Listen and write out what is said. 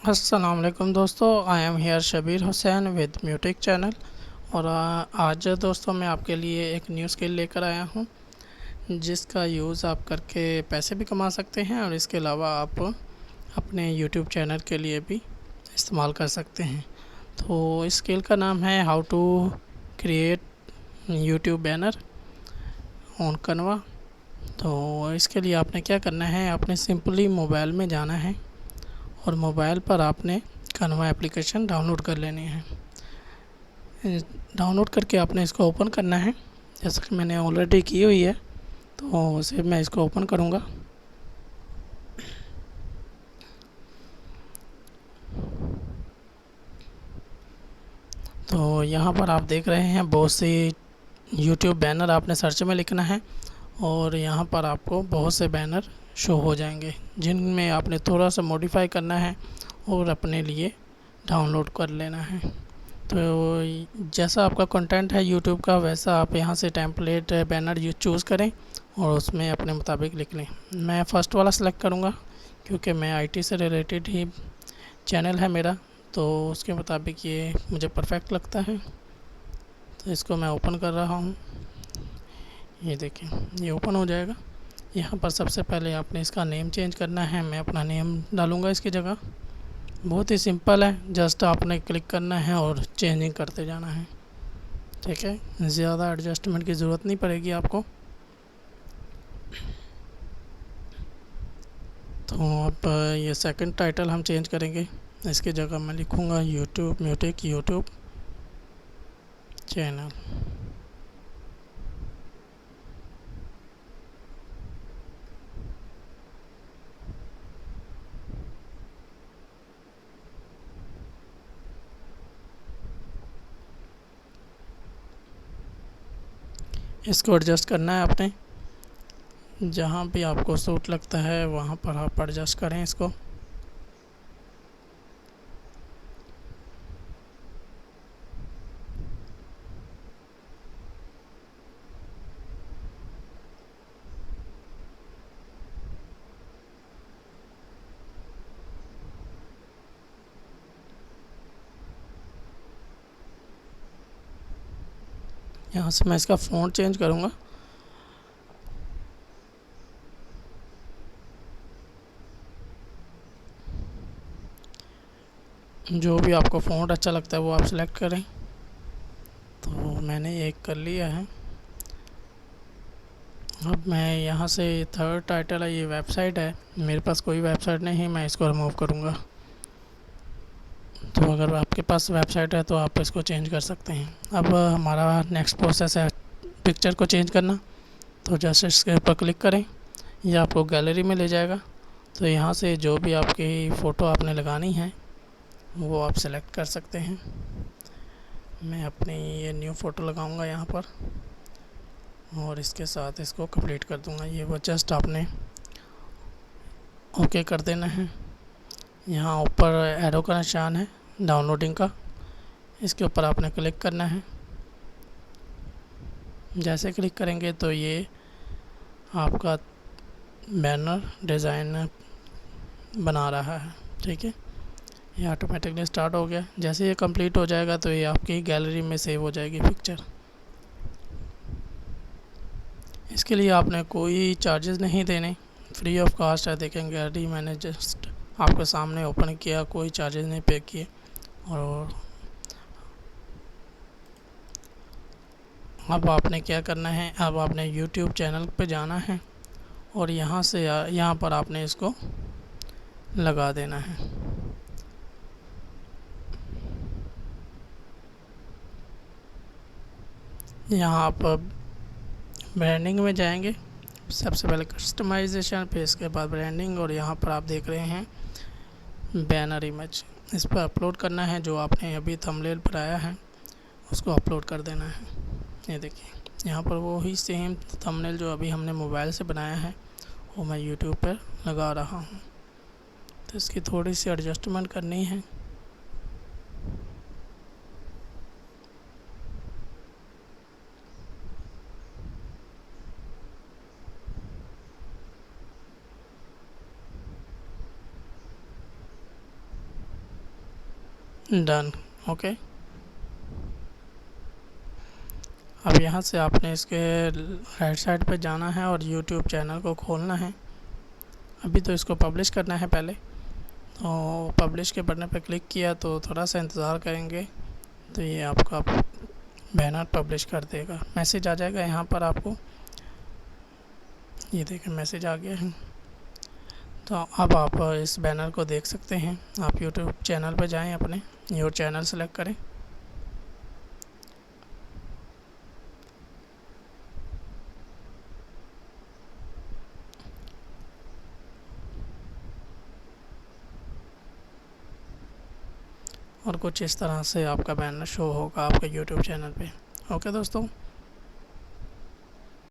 अस्सलाम वालेकुम दोस्तों, I am here Shabir Hussain with म्यूटिक चैनल। और आज दोस्तों मैं आपके लिए एक न्यू स्किल लेकर आया हूँ जिसका यूज़ आप करके पैसे भी कमा सकते हैं और इसके अलावा आप अपने यूट्यूब चैनल के लिए भी इस्तेमाल कर सकते हैं। तो इस स्किल का नाम है how to create YouTube banner on Canva. तो इसके लिए आपने क्या करना है, आपने सिंपली मोबाइल में जाना है और मोबाइल पर आपने कनवा एप्लीकेशन डाउनलोड कर लेनी है। डाउनलोड करके आपने इसको ओपन करना है, जैसा कि मैंने ऑलरेडी की हुई है। तो उसे मैं इसको ओपन करूँगा। तो यहाँ पर आप देख रहे हैं बहुत सी यूट्यूब बैनर आपने सर्च में लिखना है और यहाँ पर आपको बहुत से बैनर शो हो जाएंगे जिनमें आपने थोड़ा सा मॉडिफाई करना है और अपने लिए डाउनलोड कर लेना है। तो जैसा आपका कंटेंट है यूट्यूब का, वैसा आप यहाँ से टेम्पलेट बैनर चूज़ करें और उसमें अपने मुताबिक लिख लें। मैं फ़र्स्ट वाला सेलेक्ट करूँगा क्योंकि मैं आईटी से रिलेटेड ही चैनल है मेरा, तो उसके मुताबिक ये मुझे परफेक्ट लगता है। तो इसको मैं ओपन कर रहा हूँ। ये देखें, ये ओपन हो जाएगा। यहाँ पर सबसे पहले आपने इसका नेम चेंज करना है। मैं अपना नेम डालूँगा इसकी जगह। बहुत ही सिंपल है, जस्ट आपने क्लिक करना है और चेंजिंग करते जाना है। ठीक है, ज़्यादा एडजस्टमेंट की ज़रूरत नहीं पड़ेगी आपको। तो अब ये सेकंड टाइटल हम चेंज करेंगे। इसकी जगह मैं लिखूँगा यूट्यूब म्यूटिक यूट्यूब चैनल। इसको एडजस्ट करना है आपने, जहाँ भी आपको सूट लगता है वहाँ पर आप एडजस्ट करें इसको। यहाँ से मैं इसका फ़ॉन्ट चेंज करूँगा। जो भी आपको फ़ॉन्ट अच्छा लगता है वो आप सेलेक्ट करें। तो मैंने एक कर लिया है। अब मैं यहाँ से थर्ड टाइटल है, ये वेबसाइट है, मेरे पास कोई वेबसाइट नहीं है, मैं इसको रिमूव करूँगा। तो अगर आपके पास वेबसाइट है तो आप इसको चेंज कर सकते हैं। अब हमारा नेक्स्ट प्रोसेस है पिक्चर को चेंज करना। तो जैसे इसके ऊपर क्लिक करें, ये आपको गैलरी में ले जाएगा। तो यहाँ से जो भी आपकी फ़ोटो आपने लगानी है वो आप सेलेक्ट कर सकते हैं। मैं अपनी ये न्यू फ़ोटो लगाऊंगा यहाँ पर और इसके साथ इसको कंप्लीट कर दूंगा। ये वो जस्ट आपने ओके कर देना है। यहाँ ऊपर एरो का निशान है डाउनलोडिंग का, इसके ऊपर आपने क्लिक करना है। जैसे क्लिक करेंगे तो ये आपका बैनर डिज़ाइन बना रहा है। ठीक है, ये ऑटोमेटिकली स्टार्ट हो गया। जैसे ये कंप्लीट हो जाएगा तो ये आपकी गैलरी में सेव हो जाएगी पिक्चर। इसके लिए आपने कोई चार्जेस नहीं देने, फ्री ऑफ कास्ट है। देखें गैलरी मैंने जस्ट आपके सामने ओपन किया, कोई चार्जेस नहीं पे किए। और अब आपने क्या करना है, अब आपने यूट्यूब चैनल पे जाना है और यहाँ से यहाँ पर आपने इसको लगा देना है। यहाँ आप ब्रांडिंग में जाएंगे, सबसे पहले कस्टमाइजेशन, फिर इसके बाद ब्रांडिंग, और यहाँ पर आप देख रहे हैं बैनर इमेज। इस पर अपलोड करना है, जो आपने अभी थंबनेल बनाया है उसको अपलोड कर देना है। ये देखिए यहाँ पर वो ही सेम थंबनेल जो अभी हमने मोबाइल से बनाया है वो मैं यूट्यूब पर लगा रहा हूँ। तो इसकी थोड़ी सी एडजस्टमेंट करनी है। डन। ओके, अब यहाँ से आपने इसके राइट साइड पे जाना है और यूट्यूब चैनल को खोलना है। अभी तो इसको पब्लिश करना है पहले, तो पब्लिश के बटन पर क्लिक किया तो थोड़ा सा इंतज़ार करेंगे, तो ये आपका बैनर पब्लिश कर देगा। मैसेज आ जाएगा यहाँ पर आपको, ये देखें मैसेज आ गया है। तो अब आप इस बैनर को देख सकते हैं। आप यूट्यूब चैनल पर जाएं, अपने योर चैनल सेलेक्ट करें, और कुछ इस तरह से आपका बैनर शो होगा आपके यूट्यूब चैनल पे। ओके दोस्तों।